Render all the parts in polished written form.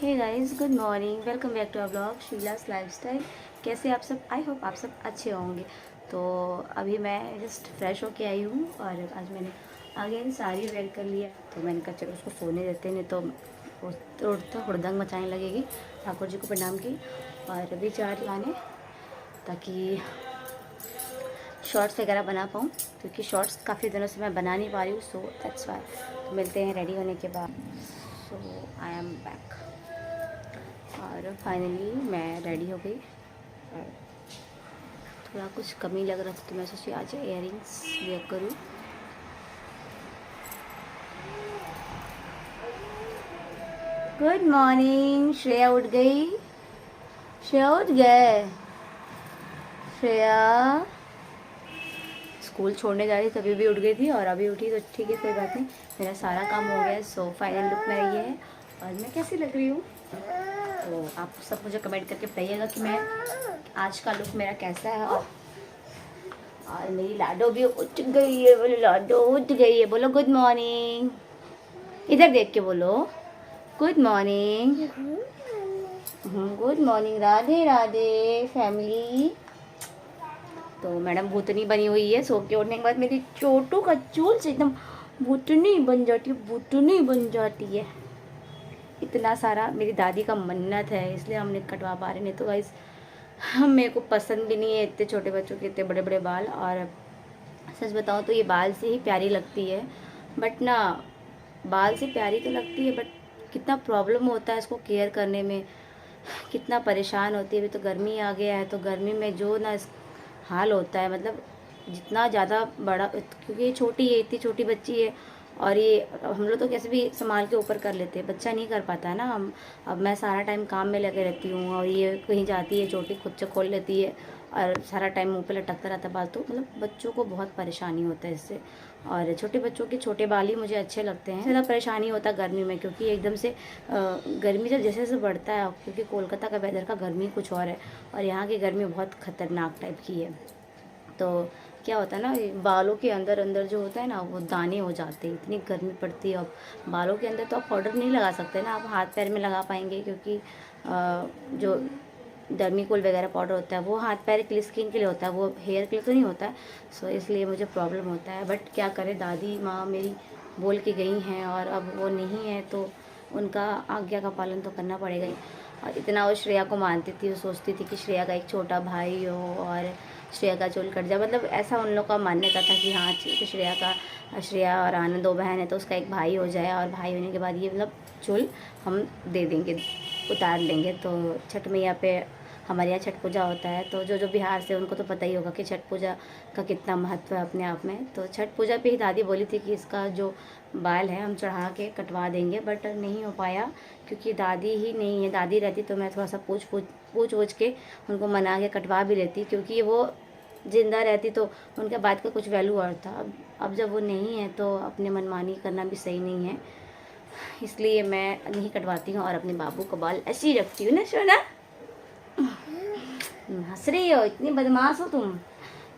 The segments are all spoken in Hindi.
Hey guys, good morning, welcome back to our blog Sheela's lifestyle. कैसे आप सब? आई होप आप सब अच्छे होंगे। तो अभी मैं जस्ट फ्रेश होके आई हूँ और आज मैंने अगेन साड़ी वेयर कर लिया। तो मैंने कहा चलो उसको सोने देते, नहीं तो तो हुड़दंग मचाने लगेगी। ठाकुर जी को प्रणाम की और अभी चाट लाने ताकि शॉर्ट्स वगैरह बना पाऊँ, क्योंकि शॉर्ट्स काफ़ी दिनों से मैं बना नहीं पा रही हूँ। सो दैट्स वाई। तो मिलते हैं रेडी होने के बाद। सो आई एम बैक और फाइनली मैं रेडी हो गई और थोड़ा कुछ कमी लग रहा था तो मैं सोची आज इयररिंग्स वेयर करूँ। Good morning. श्रेया उठ गई। श्रेया उठ गए। श्रेया स्कूल छोड़ने जा रही तभी भी उठ गई थी और अभी उठी तो ठीक है, कोई बात नहीं, मेरा सारा काम हो गया है। सो फाइनल लुक मेरा ये है और मैं कैसी लग रही हूँ तो आप सब मुझे कमेंट करके बताइएगा कि मैं आज का लुक मेरा कैसा है। और मेरी लाडो भी उठ गई है। बोलो लाडो उठ गई है, बोलो गुड मॉर्निंग। इधर देख के बोलो good morning. Good morning. Radhe Radhe family. तो मैडम भूतनी बनी हुई है। सो के उठने के बाद मेरी चोटू का चूल से एकदम भूतनी बन जाती है, भूतनी बन जाती है। इतना सारा मेरी दादी का मन्नत है इसलिए हम नहीं कटवा पा रहे, नहीं तो गाइस मेरे को पसंद भी नहीं है इतने छोटे बच्चों के इतने बड़े बड़े बाल। और सच बताऊँ तो ये बाल से ही प्यारी लगती है, बट ना बाल से प्यारी तो लगती है बट कितना प्रॉब्लम होता है इसको केयर करने में, कितना परेशान होती है। अभी तो गर्मी आ गया है तो गर्मी में जो ना हाल होता है, मतलब जितना ज़्यादा बड़ा, क्योंकि ये छोटी है, इतनी छोटी बच्ची है और ये हम लोग तो कैसे भी संभाल के ऊपर कर लेते हैं, बच्चा नहीं कर पाता है ना। हम अब मैं सारा टाइम काम में लगे रहती हूँ और ये कहीं जाती है चोटी खुद से खोल लेती है और सारा टाइम मुंह पे लटकता रहता है बाल। तो मतलब बच्चों को बहुत परेशानी होता है इससे, और छोटे बच्चों के छोटे बाल ही मुझे अच्छे लगते हैं। ज़्यादा परेशानी होता है गर्मी में, क्योंकि एकदम से गर्मी जब जैसे जैसे बढ़ता है, क्योंकि कोलकाता का वेदर का गर्मी कुछ और है और यहाँ की गर्मी बहुत ख़तरनाक टाइप की है। तो क्या होता है ना, बालों के अंदर अंदर जो होता है ना वो दाने हो जाते हैं, इतनी गर्मी पड़ती है। अब बालों के अंदर तो आप पाउडर नहीं लगा सकते ना, आप हाथ पैर में लगा पाएंगे, क्योंकि जो डर्मीकोल वगैरह पाउडर होता है वो हाथ पैर के लिए, स्किन के लिए होता है, वो हेयर के लिए तो नहीं होता है। सो इसलिए मुझे प्रॉब्लम होता है। बट क्या करें, दादी माँ मेरी बोल के गई हैं और अब वो नहीं है तो उनका आज्ञा का पालन तो करना पड़ेगा ही। और इतना वो श्रेया को मानती थी, वो सोचती थी कि श्रेया का एक छोटा भाई हो और श्रेया का चूल कट जाए, मतलब ऐसा उन लोग का मान्यता था कि हाँ ठीक है, श्रेया और आनंद दो बहन है तो उसका एक भाई हो जाए और भाई होने के बाद ये मतलब चूल हम दे देंगे, उतार लेंगे। तो छठ मैया पे हमारे यहाँ छठ पूजा होता है, तो जो जो बिहार से उनको तो पता ही होगा कि छठ पूजा का कितना महत्व है अपने आप में। तो छठ पूजा पे ही दादी बोली थी कि इसका जो बाल है हम चढ़ा के कटवा देंगे, बट नहीं हो पाया क्योंकि दादी ही नहीं है। दादी रहती तो मैं थोड़ा सा पूछ के उनको मना के कटवा भी लेती, क्योंकि वो ज़िंदा रहती तो उनके बात का कुछ वैल्यू और था। अब जब वो नहीं है तो अपने मनमानी करना भी सही नहीं है, इसलिए मैं नहीं कटवाती हूँ और अपने बाबू का बाल ऐसे ही रखती हूँ ना। सोना हंस रही हो, इतनी बदमाश हो तुम,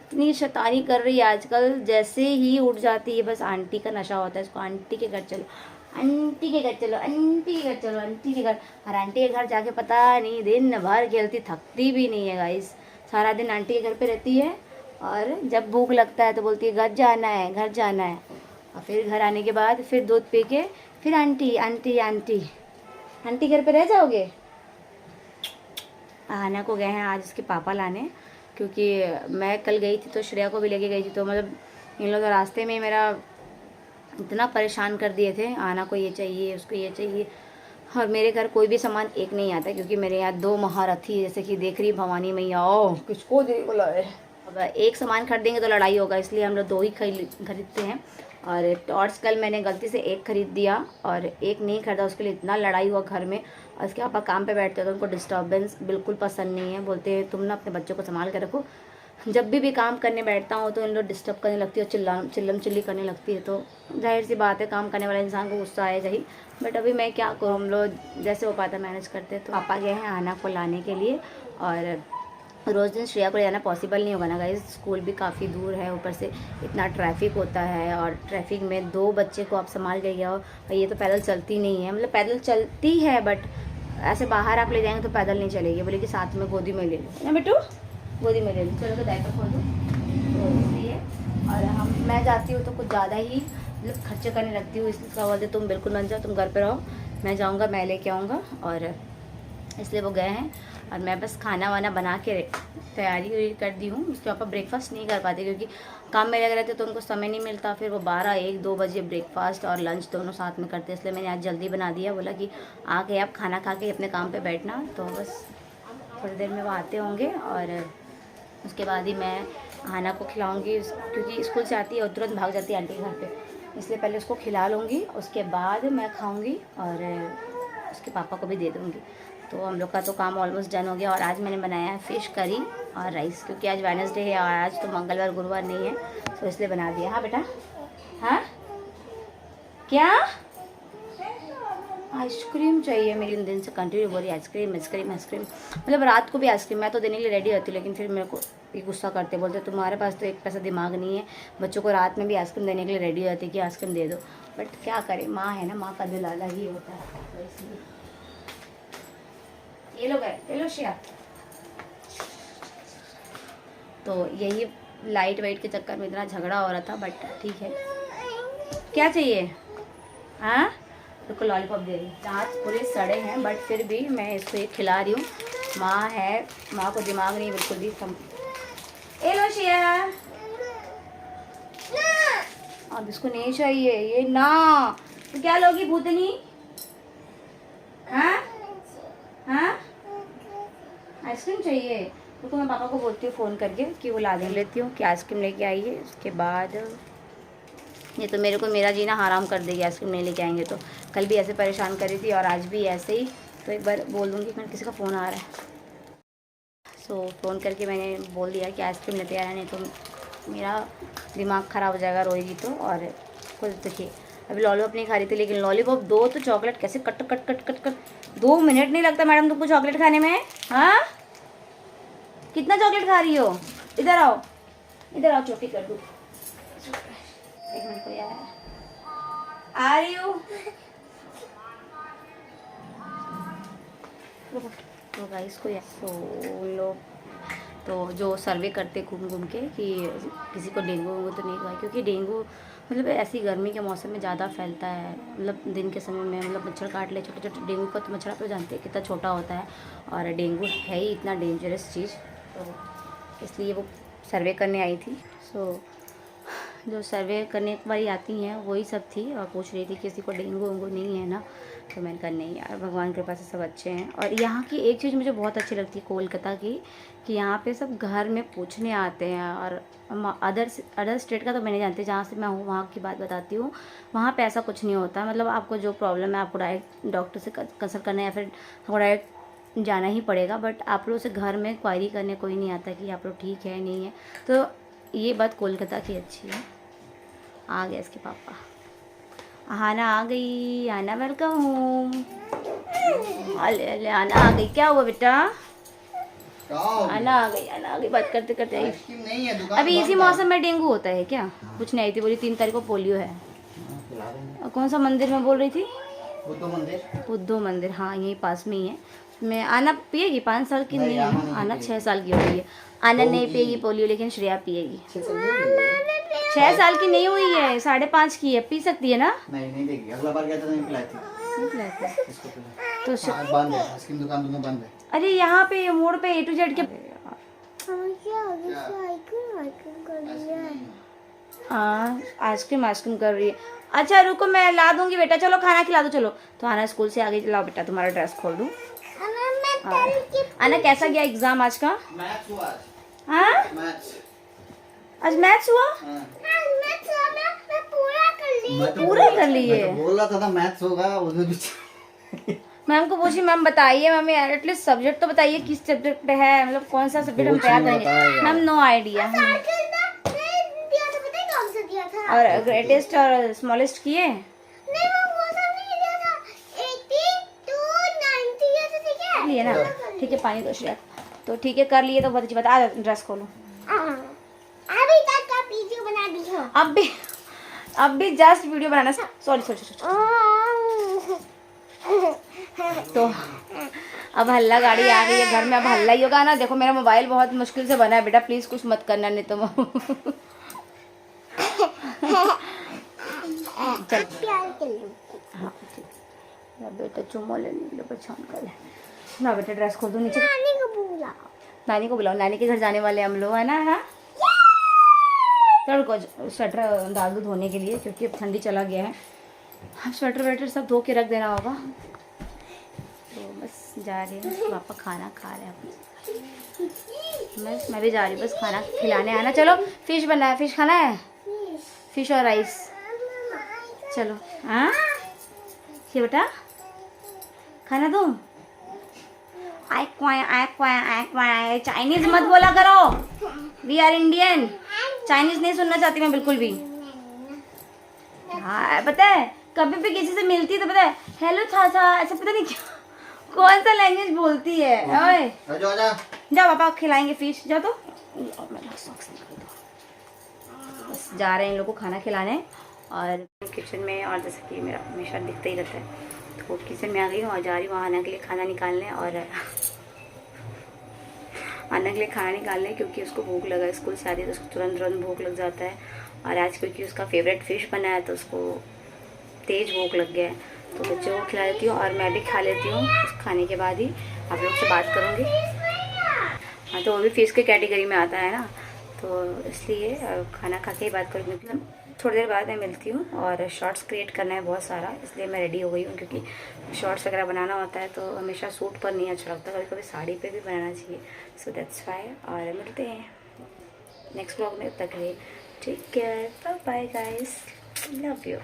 इतनी शैतानी कर रही है आजकल। जैसे ही उठ जाती है बस आंटी का नशा होता है इसको, आंटी के घर चलो, आंटी के घर चलो, आंटी के घर चलो, आंटी के घर। और आंटी के घर जाके पता नहीं दिन भर खेलती, थकती भी नहीं है गाइस। सारा दिन आंटी के घर पे रहती है और जब भूख लगता है तो बोलती है घर जाना है, घर जाना है। और फिर घर आने के बाद फिर दूध पी के फिर आंटी आंटी आंटी। आंटी घर पे रह जाओगे। आना को गए हैं आज उसके पापा लाने, क्योंकि मैं कल गई थी तो श्रेया को भी लेके गई थी, तो मतलब इन लोग रास्ते में मेरा इतना परेशान कर दिए थे। आना को ये चाहिए, उसको ये चाहिए, और मेरे घर कोई भी सामान एक नहीं आता, क्योंकि मेरे यहाँ दो महारथी, जैसे कि देख रही भवानी मैया, ओ किसको दे बोला है। अब एक सामान खरीदेंगे तो लड़ाई होगा, इसलिए हम लोग दो ही खरीदते हैं। और टॉर्च कल मैंने गलती से एक खरीद दिया और एक नहीं खरीदा, उसके लिए इतना लड़ाई हुआ घर में। और उसके पापा काम पे बैठते हैं तो उनको डिस्टर्बेंस बिल्कुल पसंद नहीं है, बोलते हैं तुम ना अपने बच्चों को संभाल के रखो। जब भी काम करने बैठता हूँ तो इन लोग डिस्टर्ब करने लगती है और चिल्लम चिल्ली करने लगती है, तो जाहिर सी बात है काम करने वाले इंसान को गुस्सा आएगा ही। बट अभी मैं क्या करूँ, हम लोग जैसे हो पाता मैनेज करते हैं। तो पापा गए हैं आना को लाने के लिए, और रोज़ दिन श्रेया को ले जाना पॉसिबल नहीं होगा ना गाइस, स्कूल भी काफ़ी दूर है, ऊपर से इतना ट्रैफिक होता है और ट्रैफिक में दो बच्चे को आप संभाल के गया हो। और ये तो पैदल चलती नहीं है, मतलब पैदल चलती है बट ऐसे बाहर आप ले जाएंगे तो पैदल नहीं चलेगी, बोले कि साथ में गोदी में ले लो ना बेटू, गोदी में ले लो। चलो तो डायपर खोल दो, तो इसलिए। और मैं जाती हूँ तो कुछ ज़्यादा ही मतलब खर्चे करने लगती हूँ, इसलिए बोलते तुम बिल्कुल मत जाओ, तुम घर पे रहो, मैं जाऊँगा, मैं लेके आऊँगा। और इसलिए वो गए हैं और मैं बस खाना वाना बना के तैयारी कर दी हूँ। उसके ऊपर ब्रेकफास्ट नहीं कर पाती क्योंकि काम में लगे रहते तो उनको समय नहीं मिलता, फिर वो 12-1-2 बजे ब्रेकफास्ट और लंच दोनों साथ में करते, इसलिए मैंने आज जल्दी बना दिया। बोला कि आके आप खाना खा के अपने काम पे बैठना, तो बस थोड़ी देर में वो आते होंगे और उसके बाद ही मैं आना को खिलाऊँगी, क्योंकि स्कूल से आती है और तुरंत भाग जाती है आंटी के घर पे, इसलिए पहले उसको खिला लूँगी, उसके बाद मैं खाऊँगी और उसके पापा को भी दे दूँगी। तो हम लोग का तो काम ऑलमोस्ट डन हो गया। और आज मैंने बनाया है फ़िश करी और राइस, क्योंकि आज वेडनेसडे है और आज तो मंगलवार गुरुवार नहीं है, तो इसलिए बना दिया। हाँ बेटा, हाँ क्या आइसक्रीम चाहिए, मेरी इन दिन से कंटिन्यू बोली आइसक्रीम आइसक्रीम आइसक्रीम, मतलब रात को भी आइसक्रीम। मैं तो देने के लिए रेडी रहती हूँ, लेकिन फिर मेरे को ये गुस्सा करते, बोलते तुम्हारे पास तो एक पैसा दिमाग नहीं है, बच्चों को रात में भी आइसक्रीम देने के लिए रेडी रहती है कि आइसक्रीम दे दो, बट क्या करें, माँ है ना, माँ का दिल अलग ही होता है, तो इसलिए। ये लोग है, ये लो शिया। तो यही लाइट वाइट के चक्कर में इतना झगड़ा हो रहा था, बट ठीक है। क्या चाहिए? हाँ तो लॉलीपॉप दे रही, दांत पूरे सड़े हैं, बट फिर भी मैं इसको ये खिला रही हूँ। माँ है, माँ को दिमाग नहीं बिल्कुल भी कम। ए लो शिया, अब इसको नहीं चाहिए ये ना, तो क्या लोगी भूतनी? हाँ हाँ आइसक्रीम चाहिए, तो मैं पापा को बोलती हूँ फ़ोन करके कि वो ला दे लेती हूँ कि आइसक्रीम लेके आइए। उसके बाद ये तो मेरे को मेरा जीना हराम कर देगी, आइसक्रीम नहीं लेके आएंगे तो। कल भी ऐसे परेशान कर रही थी और आज भी ऐसे ही, तो एक बार बोल दूँगी। मैं किसी का फ़ोन आ रहा है, सो फ़ोन करके मैंने बोल दिया कि आइसक्रीम लेते आ रहा है, नहीं तो मेरा दिमाग ख़राब हो जाएगा रोएगी तो। और खुद देखिए अभी लॉलीपॉप नहीं खा रही थी, लेकिन लॉलीपॉप दो तो चॉकलेट कैसे cut cut cut cut cut 2 minute नहीं लगता मैडम तुमको चॉकलेट खाने में? हाँ कितना चॉकलेट खा रही हो? इधर आओ, इधर आओ, चोटी कर दूँ। एक मिनट को यार आ रही हूँ। तो गाइस को उन लोग तो जो सर्वे करते घूम घूम के कि किसी को डेंगू वेंगू तो नहीं हुआ, क्योंकि डेंगू मतलब ऐसी गर्मी के मौसम में ज़्यादा फैलता है, मतलब दिन के समय में मतलब मच्छर काट ले छोटे छोटे। डेंगू का तो मच्छर आप तो जानते हैं कितना छोटा होता है, और डेंगू है ही इतना डेंजरस चीज़, तो इसलिए वो सर्वे करने आई थी। सो जो सर्वे करने वाली आती हैं वही सब थी और पूछ रही थी किसी को डेंगू वेंगू नहीं है ना, तो मैंने कहा नहीं यार, भगवान के पास सब अच्छे हैं। और यहाँ की एक चीज़ मुझे बहुत अच्छी लगती है कोलकाता की, कि यहाँ पे सब घर में पूछने आते हैं। और अदर स्टेट का तो मैं नहीं जानती, जहाँ से मैं हूँ वहाँ की बात बताती हूँ, वहाँ पे ऐसा कुछ नहीं होता। मतलब आपको जो प्रॉब्लम है आपको डायरेक्ट डॉक्टर से कंसल्ट करना है या फिर आपको डायरेक्ट जाना ही पड़ेगा, बट आप लोग से घर में क्वायरी करने कोई नहीं आता कि आप लोग ठीक है नहीं है। तो ये बात कोलकाता की अच्छी है। आ गया इसके पापा, आना आ गई, आना वेलकम होम। अले आना आ गई, क्या हुआ बेटा? आना आ गई, बात करते करते आई। नहीं है दुकान, अभी इसी मौसम में डेंगू होता है क्या? कुछ नहीं आई थी, बोली 3 तारीख को पोलियो है। कौन सा मंदिर में बोल रही थी? बुद्धो मंदिर, हाँ यहीं पास में ही है। मैं आना पिएगी, 5 साल की नहीं है, आना 6 साल की हो गई है। आना नहीं पिएगी पोलियो, लेकिन श्रेया पिएगी। 6 साल की नहीं हुई है, 5.5 की है, पी सकती है ना? नहीं देगी, अगला बार गया था नहीं पिलाई थी। तो बंद है, आइसक्रीम दुकान दोनों बंद है। अरे यहाँ पे मोड़ पे A to Z के हाँ आइसक्रीम कर रही है। अच्छा रुको मैं ला दूंगी बेटा, चलो खाना खिला दो चलो। तो आना स्कूल से आ गई, लाओ बेटा तुम्हारा ड्रेस खोल दूँ। आना कैसा गया एग्जाम आज का? मैथ्स हुआ। हाँ आज मैथ्स हुआ? पूरा कर लिए। बोल रहा था मैथ्स होगा उसमें। मैम को पूछी, मैम बताइए मैम एटलीस्ट सब्जेक्ट तो बताइए किस सब्जेक्ट पे है, मतलब कौन सा सब्जेक्ट हम तैयार करेंगे। Ma'am no idea. और ग्रेटेस्ट और स्मॉलेस्ट किए? लिए ना, ठीक है पानी दो श्रेया। तो ठीक है कर लिए तो बहुत अच्छी बात। आ ड्रेस खोलो। अभी तक का वीडियो बना दी हो। अब भी जस्ट वीडियो बनाना। सॉरी तो अब हल्ला गाड़ी आ गई है घर में, अब हल्ला ही होगा ना। देखो मेरा मोबाइल बहुत मुश्किल से बना है बेटा, प्लीज़ कुछ मत करना नहीं तो चल हाँ ठीक है बेटा, चुम्मा लेने के लिए परेशान कर ले ना बेटा। ड्रेस खोल दो नीचे, नानी को बुलाओ, नानी के घर जाने वाले हम लोग है ना। हाँ चल को स्वेटर डाल दो धोने के लिए, क्योंकि अब ठंडी चला गया है। अब स्वेटर वेटर सब धो के रख देना होगा। तो बस जा रही हूँ, पापा खाना खा रहे हैं। बस मैं भी जा रही हूँ बस खाना खिलाने आना। चलो फिश बना है, फिश खाना है, फिश और राइस। चलो हाँ ये बेटा खाना दो। चाइनीज मत बोला करो, वी आर इंडियन। चाइनीज नहीं सुनना चाहती मैं बिल्कुल भी। हाँ पता है कभी भी किसी से मिलती तो पता है हेलो चाचा ऐसा पता नहीं क्या कौन सा लैंग्वेज बोलती है। ओए जाओ पापा खिलाएंगे फिश, जाओ तो। बस जा रहे हैं इन लोगों को खाना खिलाने। और किचन में, और जैसे कि मेरा हमेशा दिखता ही रहता है, तो किचन में आ गई हूँ और जा रही हूँ आना के लिए खाना निकालने। और आना के लिए खाना निकालने क्योंकि उसको भूख लगा, स्कूल से आती है तो उसको तुरंत तुरंत भूख लग जाता है। और आज क्योंकि उसका फेवरेट फिश बना है तो उसको तेज़ भूख लग गया है, तो बच्चों को खिला देती हूँ और मैं भी खा लेती हूँ। खाने के बाद ही आप लोग से बात करूँगी। हाँ तो वो भी फिश के कैटेगरी में आता है ना, तो इसलिए खाना खा के ही बात करूँगी। मतलब थोड़ी देर बाद मैं मिलती हूँ। और शॉर्ट्स क्रिएट करना है बहुत सारा, इसलिए मैं रेडी हो गई हूँ, क्योंकि शॉर्ट्स वगैरह बनाना होता है तो हमेशा सूट पर नहीं अच्छा लगता, कभी कभी साड़ी पे भी बनाना चाहिए। So that's why. और मिलते हैं नेक्स्ट ब्लॉग में, तक रहे take care, bye bye guys, love you.